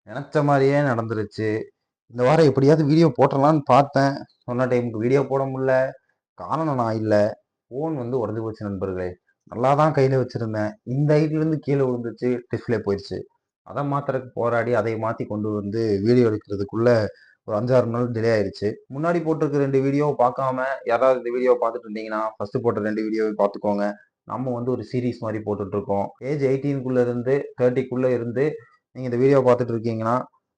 நினச்ச மாரியே நடந்துருச்சு. இந்த வாரம் எப்படியாவது வீடியோ போட்டுறலான்னு பார்த்தேன். சொன்ன டைமுக்கு வீடியோ போட முடியல. காரணம் நான் இல்ல. ஃபோன் வந்து உடைஞ்சு போச்சு நண்பர்களே. நல்லா தான் கையில வச்சிருந்தேன். இந்த ஹைட்லேருந்து கீழ விழுந்துச்சு. டிஸ்ப்ளே போயிருச்சு. அத மாத்துறதுக்கு போராடி, அதை மாத்தி கொண்டு வந்து வீடியோ எடுக்கிறதுக்குள்ள ஒரு 5, 6 நாள் டிலே ஆயிருச்சு. முன்னாடி போட்டிருக்க 2 வீடியோவ பார்க்காம, யாராவது இந்த வீடியோவ பார்த்துட்டு இருந்தீங்கன்னா, ஃபர்ஸ்ட் போட்ட 2 வீடியோவையும் பார்த்துக்கோங்க. நம்ம வந்து ஒரு சீரிஸ் மாரி போட்டுட்ருக்கோம். ஏஜ் 18க்குள்ள இருந்து 30க்குள்ள இருந்து நீங்க இந்த வீடியோ பார்த்துட்டு இருக்கீங்கன்னா,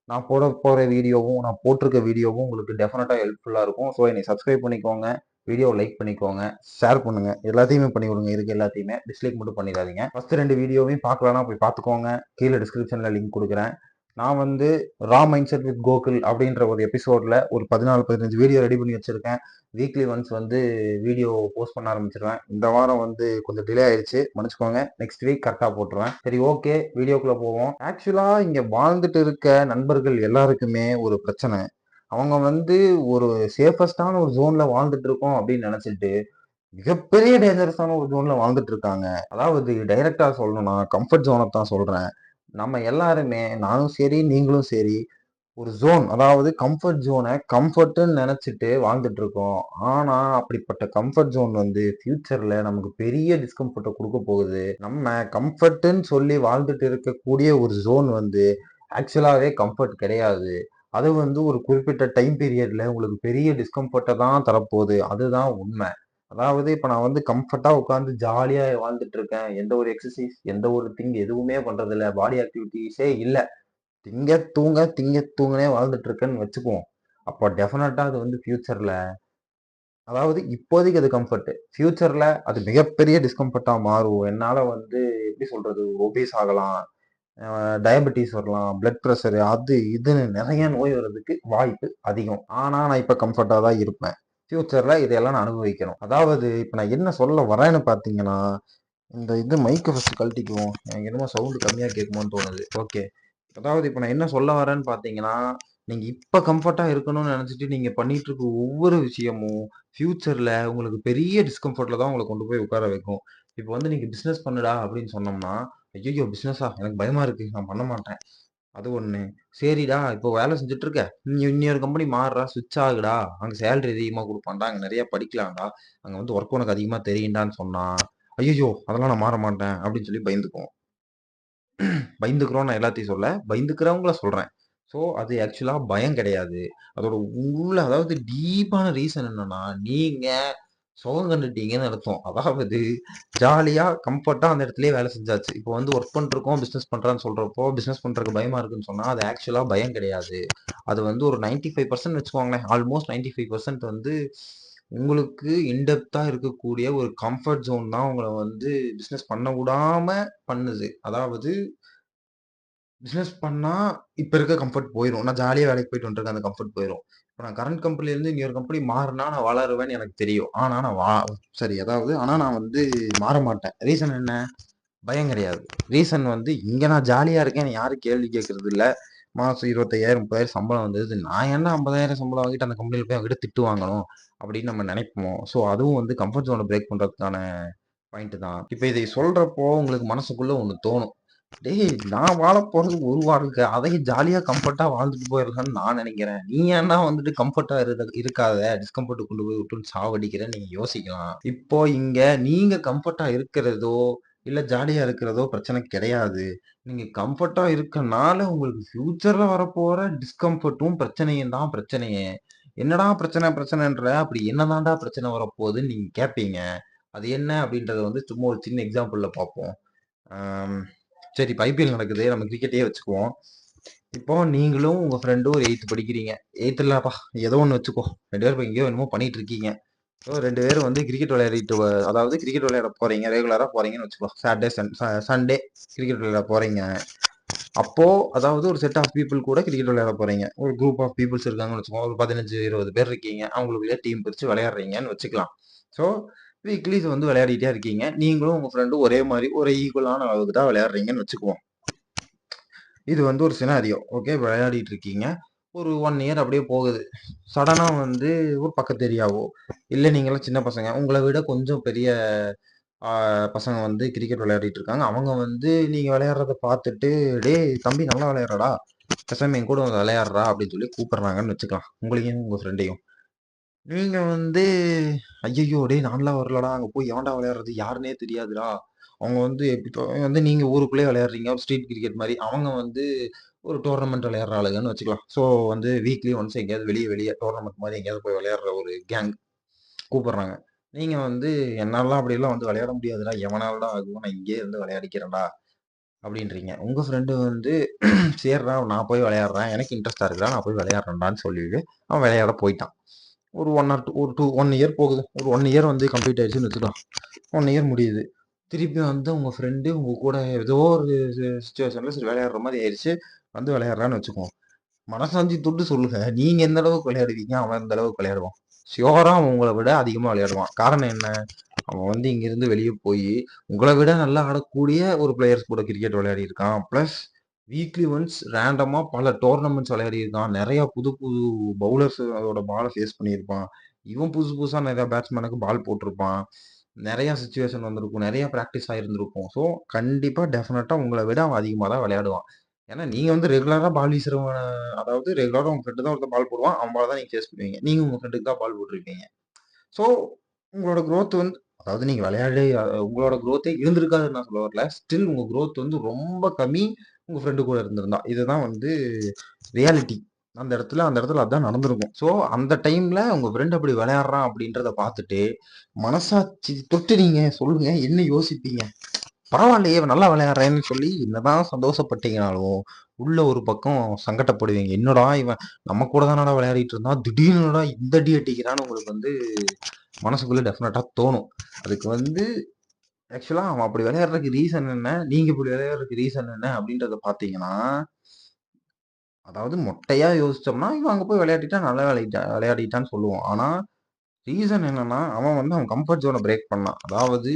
நான் போற வீடியோவும், நான் போட்டிருக்க வீடியோவும் உங்களுக்கு டெஃபினட்டா ஹெல்ப்ஃபுல்லா இருக்கும். ஸோ என்னைய சப்ஸ்கிரைப் பண்ணிக்கோங்க. வீடியோவ லைக் பண்ணிக்கோங்க. ஷேர் பண்ணுங்க. எல்லாத்தையுமே பண்ணி விடுங்க. இருக்க எல்லாத்தையுமே. டிஸ்லைக் மட்டும் பண்ணிடாதீங்க. ஃபர்ஸ்ட் 2 வீடியோவையும் பார்க்கலன்னா போய் பார்த்துக்கோங்க. கீழ டிஸ்கிரிப்ஷன்ல லிங்க் குடுக்குறேன். நான் வந்து ரா மைண்ட் செட் வித் கோகுல் அப்படின்ற ஒரு எபிசோட்ல ஒரு 14, 15 வீடியோ ரெடி பண்ணி வச்சிருக்கேன். வீக்லி ஒன்ஸ் வந்து வீடியோ போஸ்ட் பண்ண ஆரம்பிச்சிருவேன். இந்த வாரம் வந்து கொஞ்சம் டிலே ஆயிருச்சு. மன்னிச்சுக்கோங்க. நெக்ஸ்ட் வீக் கரெக்ட்டா போட்டுருவேன். சரி, ஓகே. வீடியோக்குள்ள போவோம். ஆக்சுவலா இங்க வாழ்ந்துட்டு இருக்க நண்பர்கள் எல்லாருக்குமே ஒரு பிரச்சனை. அவங்க வந்து ஒரு சேஃபஸ்டான ஒரு ஜோன்ல வாழ்ந்துட்டு இருக்கோம் அப்படின்னு நினைச்சிட்டு மிகப்பெரிய டேஞ்சரஸான ஒரு ஜோன்ல வாழ்ந்துட்டு இருக்காங்க. அதாவது டைரக்டா சொல்லணும்னா கம்ஃபர்ட் ஜோனை தான் சொல்றேன். நம்ம எல்லாருமே, நானும் சரி நீங்களும் சரி, ஒரு ஜோன், அதாவது கம்ஃபர்ட் ஜோனை கம்ஃபர்ட்னு நினைச்சிட்டு வாழ்ந்துட்டு இருக்கோம். ஆனா அப்படிப்பட்ட கம்ஃபர்ட் ஜோன் வந்து ஃபியூச்சர்ல நமக்கு பெரிய டிஸ்கம்ஃபர்ட்டை கொடுக்க போகுது. நம்ம கம்ஃபர்ட்னு சொல்லி வாழ்ந்துட்டு இருக்கக்கூடிய ஒரு ஜோன் வந்து ஆக்சுவலாவே கம்ஃபர்ட் கிடையாது. அது வந்து ஒரு குறிப்பிட்ட டைம் பீரியட்ல உங்களுக்கு பெரிய டிஸ்கம்ஃபர்ட்டை தான் தரப்போகுது. அதுதான் உண்மை. அதாவது இப்ப நான் வந்து கம்ஃபர்ட்டா உட்காந்து ஜாலியா வாழ்ந்துட்டு இருக்கேன். எந்த ஒரு எக்ஸசைஸ், எந்த ஒரு திங் எதுவுமே பண்றது இல்ல. பாடி ஆக்டிவிட்டீஸே இல்ல. திங்க தூங்கனே வாழ்ந்துட்டு இருக்கேன்னு வச்சுக்குவோம். அப்போ டெஃபினட்டா அது வந்து ஃபியூச்சர்ல, அதாவது இப்போதைக்கு அது கம்ஃபர்ட். ஃபியூச்சர்ல அது மிகப்பெரிய டிஸ்கம்ஃபர்ட்டா மாறும். என்னால வந்து எப்படி சொல்றது? ஒபீஸ் ஆகலாம். டயபெட்டிஸ் வரலாம். பிளட் பிரஷர் அது இதுன்னு நெறைய நோய் வர்றதுக்கு வாய்ப்பு அதிகம். ஆனா நான் இப்ப கம்ஃபர்ட்டா தான் இருப்பேன். ஃபியூச்சர்ல இதையெல்லாம் நான் அனுபவிக்கணும். அதாவது இப்ப நான் என்ன சொல்ல வரேன்னு பார்த்தீங்கன்னா, இந்த இது மைக்க ஃபர்ஸ்ட் கழட்டிக்குவோம். எனக்கு என்னமோ சவுண்ட் கம்மியா கேட்குமோன்னு தோணுது. ஓகே. அதாவது இப்ப நான் என்ன சொல்ல வரேன்னு பார்த்தீங்கன்னா, நீங்க இப்ப கம்ஃபர்ட்டா இருக்கணும்னு நெனச்சுட்டு நீங்க பண்ணிட்டு இருக்க ஒவ்வொரு விஷயமும், ஃபியூச்சர்ல உங்களுக்கு பெரிய டிஸ்கம்ஃபர்ட்ல தான் உங்கள கொண்டு போய் உட்கார வைக்கும். இப்ப வந்து நீங்க பிசினஸ் பண்ணுடா அப்படின்னு சொன்னோம்னா, ஐய்யய்யோ! பிசினஸா? எனக்கு பயமா இருக்கு. நான் பண்ண மாட்டேன். அது ஒண்ணு. சரிடா, இப்போ வேலை செஞ்சுட்டு இருக்க. இன்னொரு கம்பெனி மாறுடா, ஸ்விட்ச் ஆகுடா. அங்க சேலரி அதிகமா குடுப்பான்டா. அங்க நெறைய படிக்கலாம்டா. அங்க வந்து ஒர்க் உனக்கு அதிகமா தெரியும்டான்னு சொன்னா, ஐய்யய்யோ! அதெல்லாம் நான் மாற மாட்டேன் அப்படின்னு சொல்லி பயந்துக்குவோம். பயந்துக்கிறோம் நான் எல்லாத்தையும் சொல்ல. பயந்துக்கிறவங்கள சொல்றேன். ஸோ அது ஆக்சுவலா பயம் கிடையாது. அதோட உள்ள, அதாவது டீப்பான ரீசன் என்னன்னா, நீங்க சுகம் கண்டுட்டீங்கன்னு அர்த்தம். அதாவது ஜாலியா, கம்ஃபர்ட்டா அந்த இடத்திலேயே வேலை செஞ்சாச்சு. இப்போ வந்து ஒர்க் பண்ணிட்டுருக்கோம், பிசினஸ் பண்றேன்னு சொல்றப்போ, பிசினஸ் பண்றதுக்கு பயமா இருக்குன்னு சொன்னா, அது ஆக்சுவலா பயம் கிடையாது. அது வந்து ஒரு 95% வச்சுக்கோங்களேன். ஆல்மோஸ்ட் 95% வந்து உங்களுக்கு இன் டெப்த்தா இருக்கக்கூடிய ஒரு கம்ஃபர்ட் ஜோன் தான் உங்கள வந்து பிசினஸ் பண்ண விடாம பண்ணுது. அதாவது பிசினஸ் பண்ணா இப்ப இருக்க கம்ஃபர்ட் போயிரும். நான் ஜாலியா வேலைக்கு போயிட்டு வந்துட்டுருக்கேன். அந்த கம்ஃபர்ட் போயிரும். இப்ப நான் கரண்ட் கம்பெனிலேருந்து இன்னொரு கம்பெனி மாறுனா நான் வளருவேன்னு எனக்கு தெரியும். ஆனா நான் சரி, அதாவது ஆனா நான் வந்து மாற மாட்டேன். ரீசன் என்ன? பயம் கிடையாது. ரீசன் வந்து இங்க நான் ஜாலியா இருக்கேன். யாரும் கேள்வி கேட்கறது இல்ல. மாசம் 25,000 30,000 சம்பளம் வந்தது. நான் ஏன்டா 50,000 சம்பளம் வாங்கிட்டு அந்த கம்பெனில போய் அவங்ககிட்ட திட்டு வாங்கணும் அப்படின்னு நம்ம நினைப்போம். ஸோ அதுவும் வந்து கம்ஃபர்ட் ஜோன பிரேக் பண்றதுக்கான பாயிண்ட் தான். இப்ப இதை சொல்றப்போ உங்களுக்கு மனசுக்குள்ள ஒண்ணு தோணும். டேய், நான் வாழப் போறது ஒரு வாழ்க்கை. அதையும் ஜாலியா கம்ஃபர்ட்டா வாழ்ந்துட்டு போயிரலாம்ன்னு நான் நினைக்கிறேன். நீ ஏன்டா வந்துட்டு கம்ஃபர்ட்டா இருக்காத, டிஸ்கம்ஃபர்ட் கொண்டு போய் விட்டுன்னு சாவடிக்கிறேன்னு நீங்க யோசிக்கலாம். இப்போ இங்க நீங்க கம்ஃபர்ட்டா இருக்கிறதோ, இல்ல ஜாலியா இருக்கிறதோ பிரச்சனை கிடையாது. நீங்க கம்ஃபர்ட்டா இருக்கனால உங்களுக்கு ஃபியூச்சர்ல வரப்போற டிஸ்கம்ஃபர்ட்டும் பிரச்சனையும் தான் பிரச்சனையே. என்னடா பிரச்சனைன்ற? அப்படி என்னதான்டா பிரச்சனை வரப்போகுதுன்னு நீங்க கேட்பீங்க. அது என்ன அப்படின்றத வந்து சும்மா ஒரு சின்ன எக்ஸாம்பிள்ல பார்ப்போம். ஆம், சரி, இப்ப ஐபிஎல் நடக்குது. நம்ம கிரிக்கெட்டயே வச்சுக்குவோம். இப்போ நீங்களும் உங்க ஃப்ரெண்டும் ஒரு 8த் படிக்கிறீங்க. 8த் இல்லப்பா, ஏதோ ஒண்ணு வச்சுக்கோ. 2 பேரும் இப்ப எங்கேயோ என்னமோ பண்ணிட்டு இருக்கீங்க. ஸோ 2 பேரும் வந்து கிரிக்கெட் விளையாடிட்டு அதாவது கிரிக்கெட் விளையாட போறீங்க. ரெகுலரா போறீங்கன்னு வச்சுக்கோ. சாட்டர்டே, சண்டே கிரிக்கெட் விளையாட போறீங்க. அப்போ அதாவது ஒரு செட் ஆஃப் பீப்பிள் கூட கிரிக்கெட் விளையாட போறீங்க. ஒரு குரூப் ஆஃப் பீப்பிள்ஸ் இருக்காங்கன்னு வச்சுக்கோங்க. ஒரு 15, 20 பேர் இருக்கீங்க. அவங்களுக்குள்ளயே டீம் பிரிச்சு விளையாடுறீங்கன்னு வச்சுக்கலாம். ஸோ வீக்லீஸ் வந்து விளையாடிட்டே இருக்கீங்க. நீங்களும் உங்க ஃப்ரெண்டும் ஒரே மாரி ஒரு ஈக்குவலான அளவுக்கு தான் விளையாடுறீங்கன்னு வச்சுக்குவோம். இது வந்து ஒரு சினாரியோ. ஓகே, விளையாடிட்டு இருக்கீங்க. ஒரு 1 இயர் அப்படியே போகுது. சடனா வந்து ஒரு பக்கத்து ஏரியாவோ, இல்ல நீங்கலாம் சின்ன பசங்க, உங்கள விட கொஞ்சம் பெரிய பசங்க வந்து கிரிக்கெட் விளையாடிட்டு இருக்காங்க. அவங்க வந்து நீங்க விளையாடுறத பார்த்துட்டு, "டேய் தம்பி நல்லா விளையாடுறடா. பேசாம என் கூட வந்து விளையாடுறா" அப்படின்னு சொல்லி கூப்பிடுறாங்கன்னு வச்சுக்கலாம். உங்களையும் உங்க ஃப்ரெண்டையும். நீங்க வந்து, "ஐயய்யோ! டேய் நான்லாம் வரலடா. அங்க போய் எவன்டா விளையாடுறது? யாருன்னே தெரியாதுடா." அவங்க வந்து இப்போ வந்து நீங்க ஊருக்குள்ளேயே விளையாடுறீங்க. ஒரு ஸ்ட்ரீட் கிரிக்கெட் மாரி. அவங்க வந்து ஒரு டோர்னமெண்ட் விளையாடுற ஆளுங்கன்னு வச்சுக்கலாம். ஸோ வந்து வீக்லி ஒன்ஸ் எங்கேயாவது வெளிய வெளிய டோர்னமெண்ட் மாரி எங்கேயாவது போய் விளையாடுற ஒரு கேங் கூப்பிடுறாங்க. நீங்க வந்து, "என்னாலலாம் அப்படிலாம் வந்து விளையாட முடியாதுடா. எவனாலடா ஆகும்? நான் இங்கேயே இருந்து விளையாடிக்கிறேன்டா." அப்படின்றீங்க. உங்க ஃப்ரெண்டு வந்து, "சேர்றா நான் போய் விளையாடுறேன். எனக்கு இன்ட்ரெஸ்ட்டா இருக்குடா. நான் போய் விளையாடுறேன்டான்னு" சொல்லிட்டு அவன் விளையாட போயிட்டான். ஒரு 1 ஆர் 2 ஒரு 1 இயர் போகுது. ஒரு 1 இயர் வந்து கம்ப்ளீட் ஆயிடுச்சுன்னு வச்சுக்கலாம். 1 இயர் முடியுது. திருப்பி வந்து உங்க ஃப்ரெண்டு உங்க கூட ஏதோ ஒரு சிச்சுவேஷன்ல சரி விளையாடுற மாரி ஆயிருச்சு. வந்து விளையாடுறான்னு வச்சுக்குவோம். மனசாட்சி தொட்டு சொல்லுங்க. நீங்க எந்த அளவுக்கு விளையாடுவீங்க? அவன் எந்த அளவுக்கு விளையாடுவான்? ஷியூரா அவன் உங்கள விட அதிகமா விளையாடுவான். காரணம் என்ன? அவன் வந்து இங்கிருந்து வெளிய போயி, உங்கள விட நல்லா ஆடக்கூடிய ஒரு பிளேயர்ஸ் கூட கிரிக்கெட் விளையாடியிருக்கான். பிளஸ் வீக்லி ஒன்ஸ் ரேண்டமா பல டோர்னமெண்ட்ஸ் விளையாடியிருக்கான். நெறைய புது புது பவுலர்ஸ் அதோட பால ஃபேஸ் பண்ணியிருப்பான். இவன் புதுசு புதுசா நெறைய பேட்ஸ்மேனுக்கு பால் போட்டிருப்பான். நெறைய சிச்சுவேஷன் வந்திருக்கும். நெறைய பிராக்டிஸ் ஆயிருந்திருக்கும். ஸோ, கண்டிப்பா டெஃபினட்டா உங்கள விட அவன் அதிகமா தான் விளையாடுவான். ஏன்னா, நீங்க வந்து ரெகுலரா பால் வீசுறவன அதாவது ரெகுலரா உங்க ஃப்ரெண்ட் தான் ஒருத்தன் பால் போடுவான். அவன் பால தான் நீங்க சேஸ் பண்ணுவீங்க. நீங்க உங்க ஃப்ரெண்டுக்கு தான் பால் போட்டுருப்பீங்க. ஸோ, உங்களோட குரோத் வந்து அதாவது நீங்க விளையாடி உங்களோட குரோத்தே இருந்திருக்காதுன்னு நான் சொல்ல வரல. ஸ்டில் உங்க குரோத் வந்து ரொம்ப கம்மி. உங்க ஃப்ரெண்டு கூட இருந்திருந்தா. இதுதான் வந்து ரியாலிட்டி. அந்த இடத்துல அதான் நடந்திருக்கும். ஸோ, அந்த டைம்ல உங்க ஃப்ரெண்ட் அப்படி விளையாடுறான் அப்படின்றத பார்த்துட்டு, மனசாட்சி தொட்டு நீங்க சொல்லுங்க. என்ன யோசிப்பீங்க? பரவாயில்லையே! இவன் நல்லா விளையாடுறேன்னு சொல்லி என்னதான் சந்தோஷப்பட்டீங்கனாலும், உள்ள ஒரு பக்கம் சங்கட்டப்படுவீங்க. என்னடா இவன் நம்ம கூட தானடா விளையாடிட்டு இருந்தான். திடீர்னு என்னடா இந்த அடி அடிக்கிறான்னு உங்களுக்கு வந்து மனசுக்குள்ள டெஃபினட்டா தோணும். அதுக்கு வந்து ஆக்சுவலா அவன் அப்படி விளையாடுறதுக்கு ரீசன் என்ன? நீங்க இப்படி விளையாடுறதுக்கு ரீசன் என்ன? அப்படின்றத பார்த்தீங்கன்னா, அதாவது மொட்டையா யோசிச்சோம்னா, இவன் அங்க போய் விளையாடிட்டான், நல்லா விளையாடிட்டான்னு சொல்லுவோம். ஆனா ரீசன் என்னன்னா, அவன் வந்து அவன் கம்ஃபர்ட் ஜோன பிரேக் பண்ணான். அதாவது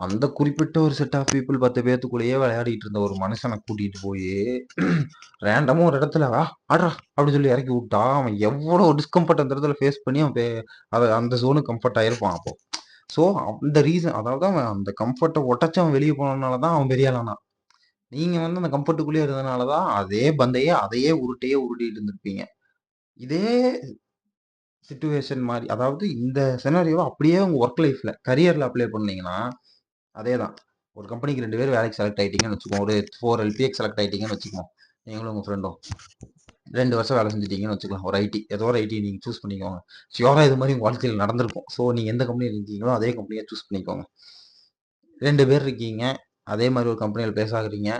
அந்த குறிப்பிட்ட ஒரு செட் ஆஃப் பீப்பிள் 10 பேத்துக்குள்ளேயே விளையாடிட்டு இருந்த ஒரு மனுஷன கூட்டிட்டு போயி, ரேண்டமா ஒரு இடத்துல ஆட்றா" அப்படின்னு சொல்லி இறக்கி விட்டா, அவன் எவ்வளோ டிஸ்கம்ஃபர்ட் அந்த இடத்துல ஃபேஸ் பண்ணி அவன் அந்த ஜோனுக்கு கம்ஃபர்ட் ஆயிருப்பான் அப்போ. ஸோ அந்த ரீசன் அதாவது அவன் அந்த கம்ஃபர்ட்ட உடைச்சு அவன் வெளிய போனனால தான் அவன் பெரிய ஆளானான். நீங்க வந்து அந்த கம்ஃபர்ட்டுக்குள்ளேயே இருந்தனால தான் அதே பந்தையே, அதையே உருட்டியே உருட்டிட்டு இருந்திருப்பீங்க. இதே சிச்சுவேஷன் மாரி அதாவது இந்த சினாரியோவ அப்படியே உங்க வொர்க் லைஃப்ல, கரியர்ல அப்ளை பண்ணீங்கன்னா, அதேதான். ஒரு கம்பெனிக்கு 2 பேரும் வேலைக்கு செலக்ட் ஆயிட்டீங்கன்னு வச்சுக்குவோம். ஒரு 4 எல்பிஎக்கு செலக்ட் ஆயிட்டீங்கன்னு வச்சுக்குவோம். நீங்களும் உங்க ஃப்ரெண்டும். 2 வருஷம் வேலை செஞ்சுட்டீங்கன்னு வச்சுக்கலாம். ஒரு ஐடி. ஏதோ ஒரு ஐடி நீங்க சூஸ் பண்ணிக்கோங்க. ஷியூரா இது மாரி உங்க வாழ்க்கையில நடந்திருக்கும். ஸோ, நீங்க எந்த கம்பெனில இருக்கீங்களோ, அதே கம்பெனிய சூஸ் பண்ணிக்கோங்க. 2 பேர் இருக்கீங்க. அதே மாரி ஒரு கம்பெனியில பிளேஸ் ஆகுறீங்க.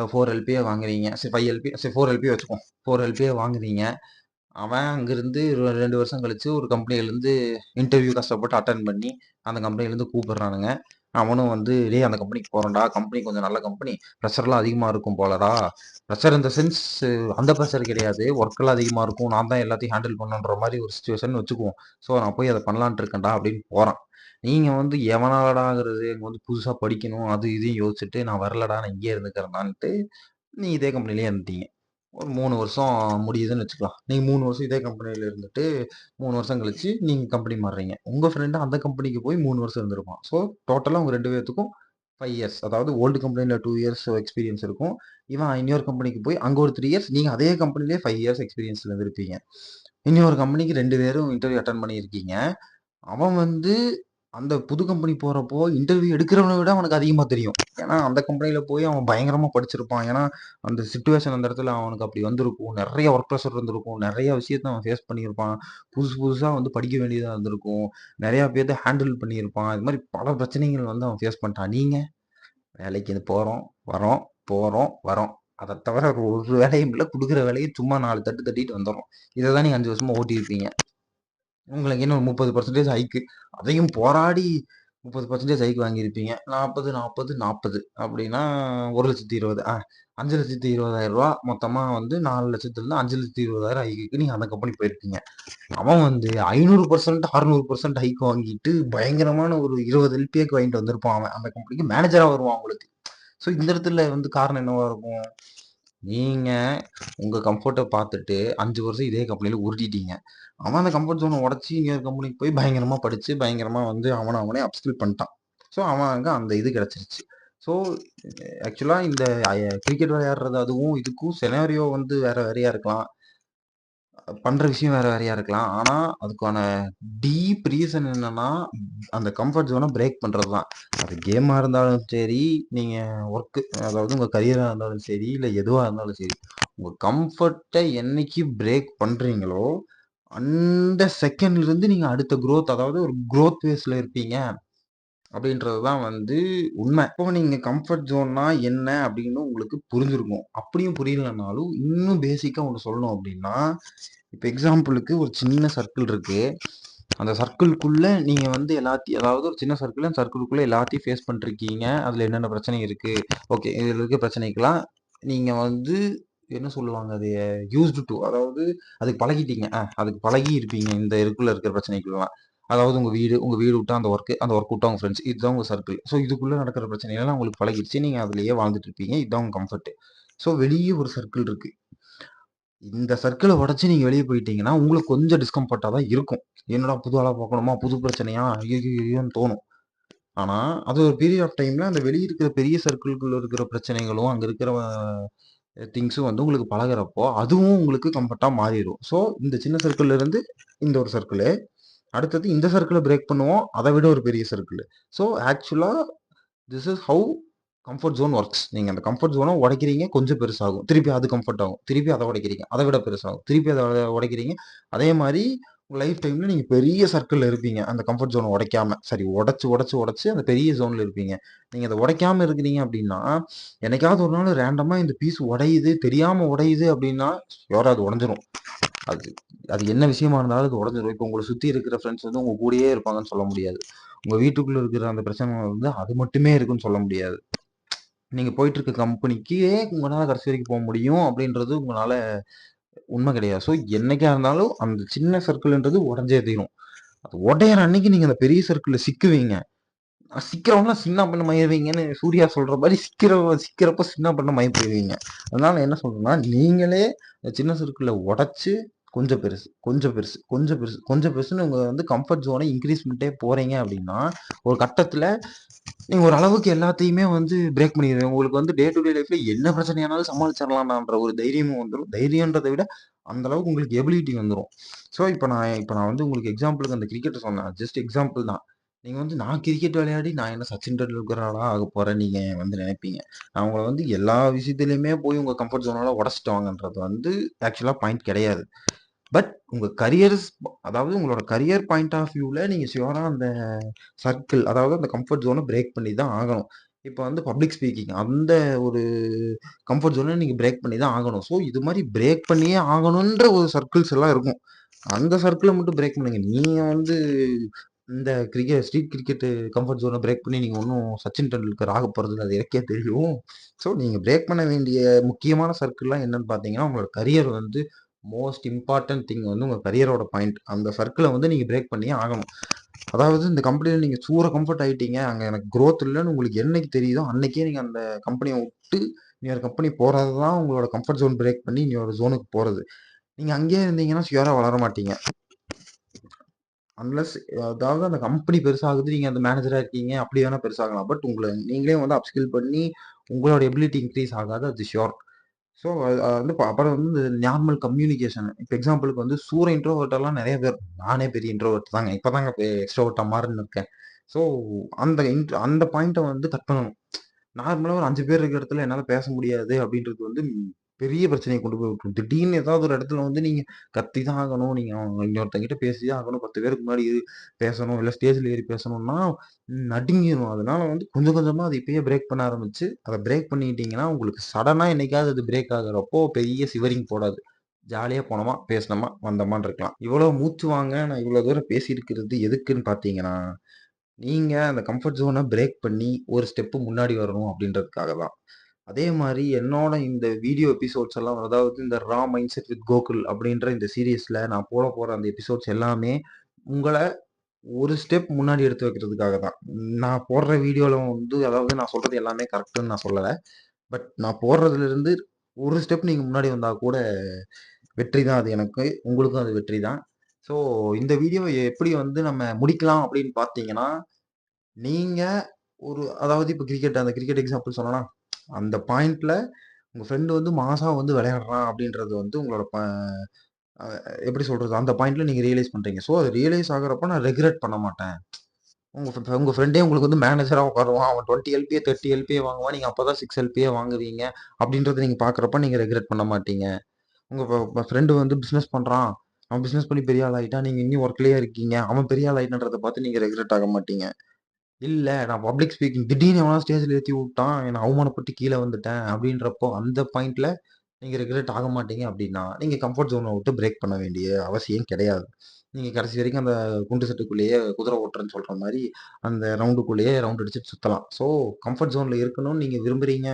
4 எல்பிஏ வாங்குறீங்க. சரி 5 எல்பி சரி 4 எல்பிஏ வச்சுக்குவோம். 4 எல்பிஏ வாங்குறீங்க. அவன் அங்கிருந்து 2 வருஷம் கழிச்சு ஒரு கம்பெனிலேருந்து இன்டர்வியூ கஷ்டப்பட்டு அட்டெண்ட் பண்ணி, அந்த கம்பெனிலேருந்து கூப்பிடுறானுங்க. அவனும் வந்து, "டேய் அந்த கம்பெனிக்கு போறேன்டா. கம்பெனி கொஞ்சம் நல்ல கம்பெனி. ப்ரெஷர்லாம் அதிகமா இருக்கும் போலடா." ப்ரெஷர் இன் த சென்ஸ் அந்த ப்ரெஷர் கிடையாது. ஒர்க்லாம் அதிகமா இருக்கும். நான் தான் எல்லாத்தையும் ஹேண்டில் பண்ணணுன்ற மாரி ஒரு சிச்சுவேஷன் வச்சுக்குவோம். ஸோ, நான் போய் அத பண்ணலான்ட்டு இருக்கேன்டா அப்படின்னு போறான். நீங்க வந்து எவனாலடாங்கிறது இங்க வந்து புதுசா படிக்கணும், அது இதையும் யோசிச்சுட்டு, நான் வரலடா நான் இங்கேயே இருந்துக்கிறேன்டான்ட்டு, நீங்க இதே கம்பெனிலயே இருந்துட்டீங்க. ஒரு 3 வருஷம் முடியுதுன்னு வச்சுக்கலாம். நீங்க 3 வருஷம் இதே கம்பெனில இருந்துட்டு, 3 வருஷம் கழிச்சு நீங்க கம்பெனி மாறுறீங்க. உங்க ஃப்ரெண்ட் அந்த கம்பெனிக்கு போய் 3 வருஷம் இருந்திருப்பான். ஸோ, டோட்டலா உங்க 2 பேத்துக்கும் 5 இயர்ஸ். அதாவது ஓல்டு கம்பெனில 2 இயர்ஸ் எக்ஸ்பீரியன்ஸ் இருக்கும். இவன் இன்னொரு கம்பெனிக்கு போய் அங்க ஒரு 3 இயர்ஸ், நீங்க அதே கம்பெனிலயே 5 இயர்ஸ் எக்ஸ்பீரியன்ஸ்ல இருந்திருப்பீங்க. இன்னொரு கம்பெனிக்கு 2 பேரும் இன்டர்வியூ அட்டெண்ட் பண்ணியிருக்கீங்க. அவன் வந்து அந்த புது கம்பெனி போறப்போ, இன்டர்வியூ எடுக்கிறவன விட அவனுக்கு அதிகமா தெரியும். ஏன்னா, அந்த கம்பெனில போய் அவன் பயங்கரமா படிச்சிருப்பான். ஏன்னா, அந்த சிச்சுவேஷன் அந்த இடத்துல அவனுக்கு அப்படி வந்திருக்கும். நெறைய ஒர்க் ப்ரெஷர் இருந்திருக்கும். நெறைய விஷயத்த அவன் ஃபேஸ் பண்ணியிருப்பான். புதுசு புதுசா வந்து படிக்க வேண்டியதா இருந்திருக்கும். நெறைய பேத்த ஹேண்டில் பண்ணியிருப்பான். இது மாரி பல பிரச்சனைகள் வந்து அவன் ஃபேஸ் பண்ணிட்டான். நீங்க வேலைக்கு போறோம், வரோம், போறோம், வரோம். அத தவிர ஒரு வேலையும் இல்ல. குடுக்குற வேலைய சும்மா 4 தட்டு தட்டிட்டு வந்துர்றோம். இத தான் நீங்க 5 வருஷமா ஓட்டியிருப்பீங்க. உங்களுக்கு இன்னும் 30% ஹைக்கு. அதையும் போராடி 30% ஹைக் வாங்கியிருப்பீங்க. 40, 40, 40 அப்படின்னா 1,20,000 5,20,000 மொத்தமா வந்து 4,00,000லேருந்து 5,20,000 ஹைக்குக்கு நீங்க அந்த கம்பெனி போயிருப்பீங்க. அவன் வந்து 500%, 600% ஹைக் வாங்கிட்டு பயங்கரமான ஒரு 20 எல்பிஏக்கு வாங்கிட்டு வந்திருப்பான் அவன். அந்த கம்பெனிக்கு மேனேஜரா வருவான் உங்களுக்கு. ஸோ இந்த இடத்துல வந்து காரணம் என்னவா இருக்கும்? நீங்க உங்க கம்ஃபோர்ட்ட பார்த்துட்டு 5 வருஷம் இதே கம்பெனில உருட்டிட்டீங்க. அவன் அந்த கம்ஃபோர்ட் ஜோன உடைச்சு இன்னொரு கம்பெனிக்கு போய் பயங்கரமா படிச்சு, பயங்கரமா வந்து அவன அவனே அப்ஸ்கில் பண்ணிட்டான். ஸோ அவனுக்கு அந்த இது கிடைச்சிருச்சு. ஸோ ஆக்சுவலா இந்த கிரிக்கெட் விளையாடுறது அதுவும் இதுக்கும் சினாரியோ வந்து வேற வேறையா இருக்கலாம். பண்ற விஷயம் வேற வேறையா இருக்கலாம். ஆனா, அதுக்கான டீப் ரீசன் என்னன்னா, அந்த கம்ஃபர்ட் ஜோன பிரேக் பண்றது தான். அது கேமா இருந்தாலும் சரி, நீங்க ஒர்க் அதாவது உங்க கரியரா இருந்தாலும் சரி, இல்ல எதுவா இருந்தாலும் சரி. உங்க கம்ஃபர்ட்ட என்னைக்கு பிரேக் பண்றீங்களோ, அந்த செகண்ட்ல இருந்து நீங்க அடுத்த குரோத் அதாவது ஒரு குரோத் ஃபேஸ்ல இருப்பீங்க. அப்படின்றது தான் வந்து உண்மை. இப்போ நீங்க கம்ஃபர்ட் ஜோன்னா என்ன அப்படின்னு உங்களுக்கு புரிஞ்சிருக்கும். அப்படியும் புரியலனாலும், இன்னும் பேசிக்கா ஒண்ணு சொல்லணும் அப்படின்னா, இப்ப எக்ஸாம்பிளுக்கு ஒரு சின்ன சர்க்கிள் இருக்கு. அந்த சர்க்கிள்குள்ள நீங்க வந்து எல்லாத்தையும் அதாவது ஒரு சின்ன சர்க்கிள் அந்த சர்க்கிள்குள்ள எல்லாத்தையும் ஃபேஸ் பண்ணிருக்கீங்க. அதுல என்னென்ன பிரச்சனை இருக்கு? ஓகே. இதுல இருக்க பிரச்சனைக்கெல்லாம் நீங்க வந்து என்ன சொல்லுவாங்க? அது யூஸ்டு டூ அதாவது அதுக்கு பழகிட்டீங்க. அதுக்கு பழகி இருப்பீங்க. இந்த இதுக்குள்ள இருக்கிற பிரச்சனைக்கெல்லாம். அதாவது உங்க வீடு விட்டா அந்த ஒர்க் விட்டா உங்க ஃப்ரெண்ட்ஸ். இதுதான் உங்க சர்க்கிள். ஸோ இதுக்குள்ள நடக்கிற பிரச்சனைகள்லாம் உங்களுக்கு பழகிடுச்சு. நீங்க அதிலேயே வாழ்ந்துட்டு இருப்பீங்க. இதுதான் உங்க கம்ஃபர்ட். ஸோ வெளிய ஒரு சர்க்கிள் இருக்கு. இந்த சர்க்கிள உடைச்சு நீங்க வெளிய போயிட்டீங்கன்னா, உங்களுக்கு கொஞ்சம் டிஸ்கம்ஃபர்ட்டா தான் இருக்கும். என்னடா புது ஆளா பார்க்கணுமா? புது பிரச்சனையா? ஐய்யய்யய்யோன்னு தோணும். ஆனா, அது ஒரு பீரியட் ஆஃப் டைம்ல அந்த வெளிய இருக்கிற பெரிய சர்க்கிள்குள்ள இருக்கிற பிரச்சனைகளும், அங்க இருக்கிற திங்ஸும் வந்து உங்களுக்கு பழகுறப்போ, அதுவும் உங்களுக்கு கம்ஃபர்ட்டா மாறிரும். ஸோ, இந்த சின்ன சர்க்கிள்ல இருந்து இந்த ஒரு சர்க்கிளு. அடுத்தது இந்த சர்க்கிள பிரேக் பண்ணுவோம். அத விட ஒரு பெரிய சர்க்கிளு. ஸோ, ஆக்சுவலா this is how comfort zone works. நீங்க அந்த கம்ஃபர்ட் ஜோன உடைக்கிறீங்க, கொஞ்சம் பெருசாகும். திருப்பி அது கம்ஃபர்ட் ஆகும். திருப்பி அத உடைக்கிறீங்க. அத விட பெருசாகும். திருப்பி அத உடைக்கிறீங்க. அதே மாரி உங்க லைஃப் டைம்ல நீங்க பெரிய சர்க்கிள்ல இருப்பீங்க. அந்த கம்ஃபர்ட் ஜோன உடைக்காம. சரி உடைச்சு அந்த பெரிய ஜோன்ல இருப்பீங்க. நீங்க அத உடைக்காம இருக்கிறீங்க அப்டின்னா, என்னைக்காவது ஒரு நாள் ரேண்டமா இந்த பீஸ் உடையுது, தெரியாம உடையுது அப்டின்னா, ஷூரா அது உடைஞ்சிரும். அது அது என்ன விஷயமா இருந்தாலும் அது உடைஞ்சிரும். இப்ப உங்கள சுத்தி இருக்கிற ஃப்ரெண்ட்ஸ் வந்து உங்க கூடயே இருப்பாங்கன்னு சொல்ல முடியாது. உங்க வீட்டுக்குள்ள இருக்கிற அந்த பிரச்சனை வந்து அது மட்டுமே இருக்குன்னு சொல்ல முடியாது. நீங்க போயிட்டு இருக்க கம்பெனிக்கே உங்களால கடைசி வரைக்கும் போ முடியும் அப்படின்றது உங்களால உண்மை கிடையாது. ஸோ என்னைக்கா இருந்தாலும் அந்த சின்ன சர்க்கிள்ன்றது உடைஞ்சே தீரும். அது உடையிற அன்னைக்கு நீங்க அந்த பெரிய சர்க்கிள்ல சிக்குவீங்க. சிக்கிறவங்கலாம் சின்ன பின்னமாயிருவீங்கன்னு சூர்யா சொல்ற மாரி சிக்கிறப்ப சின்ன பின்னமாயி போயிருவீங்க. அதனால என்ன சொல்றேன்னா, நீங்களே சின்ன சர்க்கிள்ல உடைச்சு கொஞ்சம் பெருசு, கொஞ்சம் பெருசு, கொஞ்சம் பெருசு, கொஞ்சம் பெருசுன்னு உங்க வந்து கம்ஃபர்ட் ஜோன இன்கிரீஸ் பண்ணிட்டே போறீங்க அப்படின்னா, ஒரு கட்டத்துல நீங்க ஒரு அளவுக்கு எல்லாத்தையுமே வந்து பிரேக் பண்ணிருவீங்க. உங்களுக்கு வந்து டே டு டே லைஃப்ல என்ன பிரச்சனையானாலும் சமாளிச்சிடலாம்டான்ற ஒரு தைரியமும் வந்துரும். தைரியம்ன்றத விட அந்த அளவுக்கு உங்களுக்கு எபிலிட்டி வந்துரும். ஸோ இப்ப நான் வந்து உங்களுக்கு எக்ஸாம்பிளுக்கு அந்த கிரிக்கெட்ட சொன்னேன். ஜஸ்ட் எக்ஸாம்பிள் தான். நீங்க வந்து நான் கிரிக்கெட் விளையாடி நான் என்ன சச்சின் டெண்டுல்கராடா ஆகப் போறேன்னு நீங்க வந்து நினைப்பீங்க. நான் உங்கள வந்து எல்லா விஷயத்திலயுமே போய் உங்க கம்ஃபர்ட் ஜோனால உடைச்சுட்டு வாங்கன்றது வந்து ஆக்சுவலா பாயிண்ட் கிடையாது. பட் உங்க கரியர்ஸ் அதாவது உங்களோட கரியர் பாயிண்ட் ஆஃப் வியூல நீங்க ஷியூரா அந்த சர்க்கிள் அதாவது அந்த கம்ஃபர்ட் ஜோன பிரேக் பண்ணி தான் ஆகணும். இப்ப வந்து பப்ளிக் ஸ்பீக்கிங் அந்த ஒரு கம்ஃபர்ட் ஜோன நீங்க பிரேக் பண்ணி தான் ஆகணும். ஸோ இது மாரி பிரேக் பண்ணியே ஆகணுன்ற ஒரு சர்க்கிள்ஸ் எல்லாம் இருக்கும். அந்த சர்க்கிள மட்டும் பிரேக் பண்ணுங்க. நீங்க வந்து இந்த ஸ்ட்ரீட் கிரிக்கெட் கம்ஃபர்ட் ஜோன பிரேக் பண்ணி நீங்க ஒண்ணும் சச்சின் டெண்டுல்கர் ஆகப் போறதில்ல. அது எனக்கே தெரியும். ஸோ நீங்க பிரேக் பண்ண வேண்டிய முக்கியமான சர்க்கிள்லாம் என்னன்னு பார்த்தீங்கன்னா, உங்களோட கரியர் வந்து மோஸ்ட் இம்பார்ட்டன்ட் திங் வந்து உங்க கரியரோட பாயிண்ட். அந்த சர்க்கிள வந்து நீங்க பிரேக் பண்ணியே ஆகணும். அதாவது இந்த கம்பெனில நீங்க சூர கம்ஃபர்ட் ஆயிட்டீங்க. அங்க எனக்கு குரோத் இல்லன்னு உங்களுக்கு என்னைக்கு தெரியுதோ, அன்னைக்கே நீங்க அந்த கம்பெனிய விட்டு இன்னொரு கம்பெனி போறது தான் உங்களோட கம்ஃபர்ட் ஜோன் பிரேக் பண்ணி இன்னொரு ஜோனுக்கு போறது. நீங்க அங்கேயே இருந்தீங்கன்னா ஷியூரா வளர மாட்டீங்க. அன்லெஸ் அதாவது அந்த கம்பெனி பெருசாகுது. நீங்க அந்த மேனேஜரா இருக்கீங்க. அப்படி வேணா பெருசாகலாம். பட் உங்கள நீங்களே வந்து அப்ஸ்கில் பண்ணி உங்களோட எபிலிட்டி இன்கிரீஸ் ஆகாது. அது ஷூர். ஸோ வந்து அப்புறம் வந்து இந்த நார்மல் கம்யூனிகேஷன். இப்ப எக்ஸாம்பிளுக்கு வந்து சூர இன்ட்ரோவர்ட் எல்லாம் நெறைய பேர். நானே பெரிய இன்ட்ரோவர்ட் தாங்க. இப்பதாங்க எக்ஸ்ட்ரோவர்ட்டா மாறின்னு இருக்கேன். ஸோ அந்த பாயிண்ட்ட வந்து கட் பண்ணணும். நார்மலா ஒரு 5 பேர் இருக்கிற இடத்துல என்னால பேச முடியாது அப்படின்றது வந்து பெரிய பிரச்சனைய கொண்டு போய் விட்டுரும். திடீர்னு ஏதாவது ஒரு இடத்துல வந்து நீங்க கத்தி தான் ஆகணும். நீங்க இன்னொருத்தங்கிட்ட பேசி தான் ஆகணும். 10 பேருக்கு முன்னாடி பேசணும். இல்ல ஸ்டேஜ்ல ஏறி பேசணும்னா நடுங்கிரும். அதனால வந்து கொஞ்சம் கொஞ்சமா அத இப்பயே பிரேக் பண்ண ஆரம்பிச்சு, அத பிரேக் பண்ணிட்டீங்கன்னா, உங்களுக்கு சடனா என்னைக்காவது அது பிரேக் ஆகுறப்போ பெரிய சிவரிங் போடாது. ஜாலியா போனோமா, பேசினோமா, வந்தோமான்னு இருக்கலாம். இவ்வளோ மூச்சு வாங்க நான் இவ்வளோ தூரம் பேசியிருக்கிறது எதுக்குன்னு பார்த்தீங்கன்னா, நீங்க அந்த கம்ஃபர்ட் ஜோன பிரேக் பண்ணி ஒரு ஸ்டெப் முன்னாடி வரணும் அப்படின்றதுக்காக தான். அதே மாரி என்னோட இந்த வீடியோ எபிசோட்ஸ் எல்லாம் அதாவது இந்த ரா மைண்ட் செட் வித் கோகுல் அப்படின்ற இந்த சீரிஸ்ல நான் போற அந்த எபிசோட்ஸ் எல்லாமே உங்கள ஒரு ஸ்டெப் முன்னாடி எடுத்து வைக்கிறதுக்காக தான். நான் போடுற வீடியோல வந்து அதாவது நான் சொல்றது எல்லாமே கரெக்ட்டுன்னு நான் சொல்லல. பட் நான் போடுறதுலருந்து ஒரு ஸ்டெப் நீங்க முன்னாடி வந்தா கூட வெற்றி தான் அது எனக்கு. உங்களுக்கும் அது வெற்றி தான். ஸோ இந்த வீடியோவ எப்படி வந்து நம்ம முடிக்கலாம் அப்படின்னு பார்த்தீங்கன்னா, நீங்க அதாவது இப்ப அந்த கிரிக்கெட் எக்ஸாம்பிள் சொன்னேனா, அந்த பாயிண்ட்ல உங்க ஃப்ரெண்ட் வந்து மாஸா வந்து விளையாடுறான் அப்படின்றது வந்து உங்களோட அ எப்படி சொல்றது? அந்த பாயிண்ட்ல நீங்க ரியலைஸ் பண்றீங்க. ஸோ அது ரியலைஸ் ஆகுறப்ப நான் ரெக்ரெட் பண்ண மாட்டேன். உங்க ஃப்ரெண்டே உங்களுக்கு வந்து மேனேஜரா உட்காருவான். அவன் 20 எல்பிஏ, 30 எல்பிஏ வாங்குவான். நீங்க அப்பதான் 6 எல்பிஏ வாங்குவீங்க. அப்படின்றத நீங்க பார்க்குறப்ப நீங்க ரெக்ரெட் பண்ண மாட்டீங்க. உங்க ஃப்ரெண்ட் வந்து பிசினஸ் பண்றான். அவன் பிசினஸ் பண்ணி பெரிய ஆள் ஆயிட்டான். நீங்க இன்னும் ஒர்க்லயே இருக்கீங்க. அவன் பெரிய ஆள் ஆயிட்டான்றத பார்த்து நீங்க ரெக்ரெட் ஆக மாட்டீங்க. இல்ல நான் பப்ளிக் ஸ்பீக்கிங் திடீர்னு எவனாவது ஸ்டேஜ்ல ஏத்தி விட்டான். என்ன அவமானப்பட்டு கீழ வந்துட்டேன் அப்படின்றப்போ, அந்த பாயிண்ட்ல நீங்க ரெக்ரெட் ஆக மாட்டீங்க அப்படின்னா, நீங்க கம்ஃபோர்ட் ஜோன விட்டு பிரேக் பண்ண வேண்டிய அவசியம் கிடையாது. நீங்க கடைசி வரைக்கும் அந்த குண்டு சட்டுக்குள்ளேயே குதிரை ஓட்டுறேன்னு சொல்ற மாரி, அந்த ரவுண்டுக்குள்ளேயே ரவுண்ட் அடிச்சுட்டு சுத்தலாம். ஸோ கம்ஃபோர்ட் ஜோன்ல இருக்கணும்னு நீங்க விரும்புறீங்க.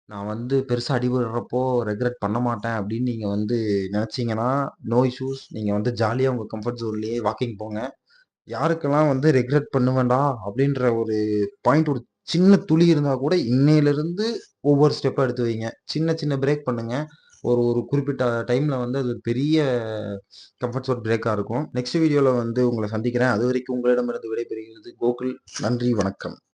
நான் வந்து பெருசா அடிபடுறப்போ ரெக்ரெட் பண்ண மாட்டேன் அப்படின்னு நீங்க வந்து நெனச்சீங்கன்னா, நோ இஷ்யூஸ். நீங்க வந்து ஜாலியா உங்க கம்ஃபோர்ட் ஜோன்லயே வாக்கிங் போங்க. யாருக்கெல்லாம் வந்து ரெக்ரெட் பண்ணுவேன்டா அப்படின்ற ஒரு பாயிண்ட் ஒரு சின்ன துளி இருந்தா கூட இன்னையிலிருந்து ஒவ்வொரு ஸ்டெப்பா எடுத்து வைங்க. சின்ன சின்ன பிரேக் பண்ணுங்க. ஒரு ஒரு குறிப்பிட்ட டைம்ல வந்து அது ஒரு பெரிய கம்ஃபர்ட் ஜோன் பிரேக்கா இருக்கும். நெக்ஸ்ட் வீடியோல வந்து உங்கள சந்திக்கிறேன். அதுவரைக்கும் உங்களிடமிருந்து விடைபெறுகிறது கோகுல். நன்றி, வணக்கம்.